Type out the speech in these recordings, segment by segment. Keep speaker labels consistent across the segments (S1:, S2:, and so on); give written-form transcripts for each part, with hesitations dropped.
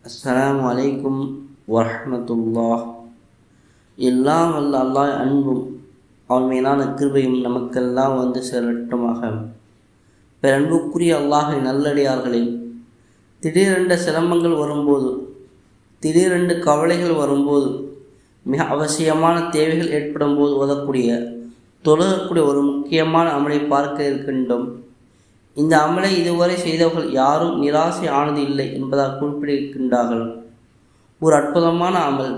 S1: அஸ்ஸலாமு அலைக்கும் வரஹ்மத்துல்லாஹ். எல்லாம் வல்ல அல்லாஹ் அன்பும் அவன் மேலான கிருபையும் நமக்கெல்லாம் வந்து சேரட்டுமாக. பெரன்புக்குரிய அல்லாஹின் நல்லடியார்களே, திடீரென்ற சிரமங்கள் வரும்போது, திடீரென்று கவலைகள் வரும்போது, மிக அவசியமான தேவைகள் ஏற்படும் போது தொழக்கூடிய ஒரு முக்கியமான அமலை பார்க்க இருக்கின்றோம். இந்த அமலை இதுவரை செய்தவர்கள் யாரும் நிராசை ஆனது இல்லை என்பதாக குறிப்பிட்டிருக்கின்றார்கள். ஒரு அற்புதமான அமல்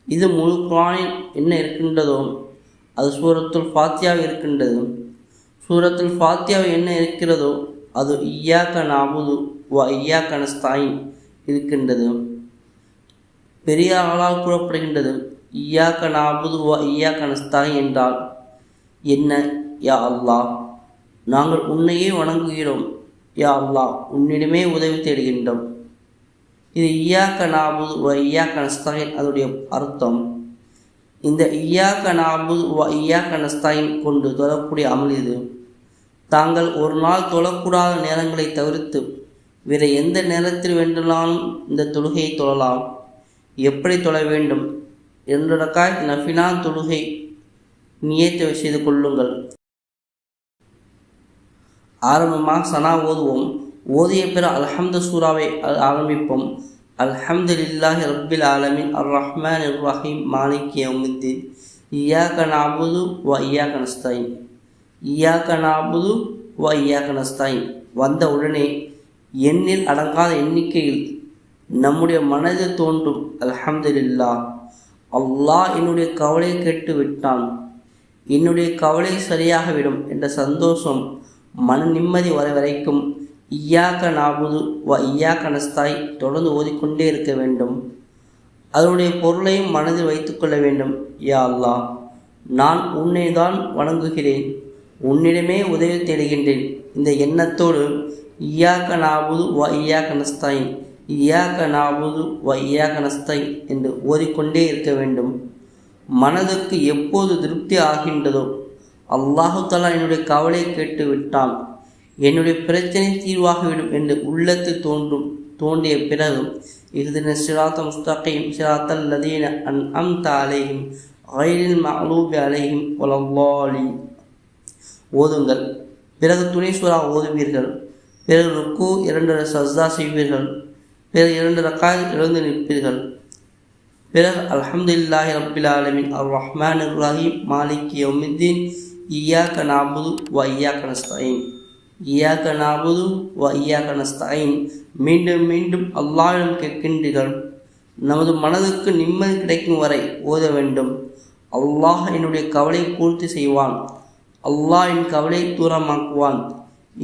S1: இது. முழு குர்ஆனில் என்ன இருக்கின்றதோ அது சூரத்துல் ஃபாத்தியாவில் இருக்கின்றது. சூரத்துல் ஃபாத்தியாவில் என்ன இருக்கிறதோ அது இய்யாக நஅபுது வ இய்யாக நஸ்தஈன் இருக்கின்றது. பெரிய ஆளால் கூறப்படுகின்றது, இய்யாக நஅபுது வ இய்யாக நஸ்தஈன் என்றால் என்ன? யா அல்லாஹ், நாங்கள் உன்னையே வணங்குகிறோம். யா அல்லாஹ், உன்னிடமே உதவி தேடுகின்றோம். இது இய்யாக நஅபுது வ இய்யாக நஸ்தஈன். அதனுடைய அர்த்தம், இந்த இய்யாக நஅபுது வ இய்யாக நஸ்தஈன் கொண்டு தொழக்கூடிய அமல் இது. தாங்கள் ஒரு நாள் தொழக்கூடாத நேரங்களை தவிர்த்து வேறு எந்த நேரத்தில் வேண்டுமானாலும் இந்த தொழுகையை தொழலாம். எப்படி தொழ வேண்டும்? 2 ரக்காத் நஃபிலான தொழுகை நியத்து செய்து கொள்ளுங்கள். ஆரம்பமாக சனா ஓதுவோம். ஓதிய பிற அல்ஹம்து சூராவை ஆரம்பிப்போம். அல்ஹம்துலில்லாஹி ரப்பில் ஆலமீன் அர்-ரஹ்மான் இர்-ரஹீம் மாலிகி யௌமித்தீன் இய்யாக நஅபுது வ இய்யாக நஸ்தஈன். இய்யாக நஅபுது வ இய்யாக நஸ்தஈன் வந்த உடனே எண்ணில் அடங்காத எண்ணிக்கையில் நம்முடைய மனதில் தோன்றும், அல்ஹம்துலில்லாஹ், அல்லாஹ் என்னுடைய கவலையை கேட்டு விட்டான், என்னுடைய கவலை சரியாகவிடும் என்ற சந்தோஷம், மன நிம்மதி வரை வரைக்கும் இய்யாக நஅபுது வ இய்யாக நஸ்தஈன் தொடர்ந்து ஓதிக்கொண்டே இருக்க வேண்டும். அதனுடைய பொருளையும் மனதில் வைத்துக்கொள்ள வேண்டும். யா அல்லாஹ், நான் உன்னை தான் வணங்குகிறேன், உன்னிடமே உதவி தேடுகின்றேன். இந்த எண்ணத்தோடு இய்யாக நஅபுது வ இய்யாக நஸ்தஈன், இய்யாக நஅபுது வ இய்யாக நஸ்தஈன் என்று ஓதிக்கொண்டே இருக்க வேண்டும். மனதுக்கு எப்போது திருப்தி ஆகின்றதோ, அல்லாஹு தஆலா என்னுடைய கவலையை கேட்டு விட்டான், என்னுடைய பிரச்சனை தீர்வாகிவிடும் என்று உள்ளத்தில் தோன்றிய பிறகு இஹ்தின ஸிராத்தல் முஸ்தகீம் ஸிராத்தல் லதீன அன்அம்த அலைஹிம் கைரில் மக்லூபி அலைஹிம் வலல்லாலீன் ஓதுங்கள். பிறகு துணை சூரா ஓதுவீர்கள். பிறகு ருக்கு 2 சஜ்தா செய்வீர்கள். பிறகு 2 ரக்காத் எழுந்து நிற்பீர்கள். பிறகு அல்ஹம்துலில்லாஹி ரப்பில் ஆலமீன் அர்-ரஹ்மான் இர்-ரஹீம் மாலிகி யௌமித்தீன் இய்யாக நஅபுது வ இய்யாக நஸ்தஈன். இய்யாக நஅபுது வ இய்யாக நஸ்தஈன் மீண்டும் மீண்டும் அல்லாஹ்விடம் கேட்கின்றீர்கள். நமது மனதுக்கு நிம்மதி கிடைக்கும் வரை ஓத வேண்டும். அல்லாஹ் என்னுடைய கவலையை பூர்த்தி செய்வான், அல்லாஹ் என் கவலையை தூரமாக்குவான்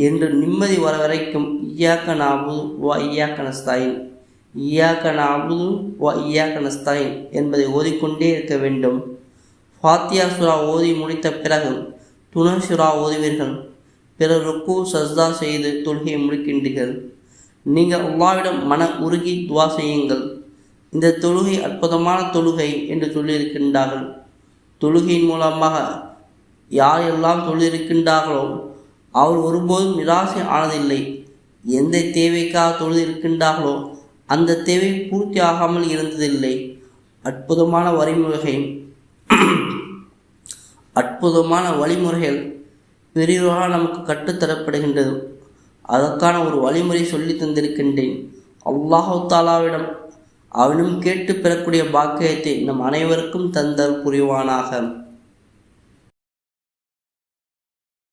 S1: என்று நிம்மதி வர வரைக்கும் இய்யாக நஅபுது வ இய்யாக நஸ்தஈன், இய்யாக நஅபுது வ இய்யாக நஸ்தஈன் என்பதை ஓதிக்கொண்டே இருக்க வேண்டும். ஃபாத்தியா சூரா ஓதி முடித்த பிறகு துணை சூரா ஓதுவீர்கள். பிறகு ருக்கு சஜ்தா செய்து தொழுகையை முடிக்கின்றீர்கள். நீங்கள் அல்லாஹ்விடம் மன உருகி துவா செய்யுங்கள். இந்த தொழுகை அற்புதமான தொழுகை என்று சொல்லியிருக்கின்றார்கள். தொழுகையின் மூலமாக யாரெல்லாம் தொழுதிருக்கின்றார்களோ அவர் ஒருபோதும் நிராசை ஆனதில்லை. எந்த தேவைக்காக தொழுதிருக்கின்றார்களோ அந்த தேவை பூர்த்தி ஆகாமல் இருந்ததில்லை. அற்புதமான வழிமுறைகள் பெரியவராக நமக்கு கற்றுத்தரப்படுகின்றது. அதற்கான ஒரு வழிமுறை சொல்லி தந்திருக்கின்றேன். அல்லாஹு தஆலாவிடம் அவனும் கேட்டு பெறக்கூடிய பாக்கியத்தை நம் அனைவருக்கும் தந்தல் புரிவானாக.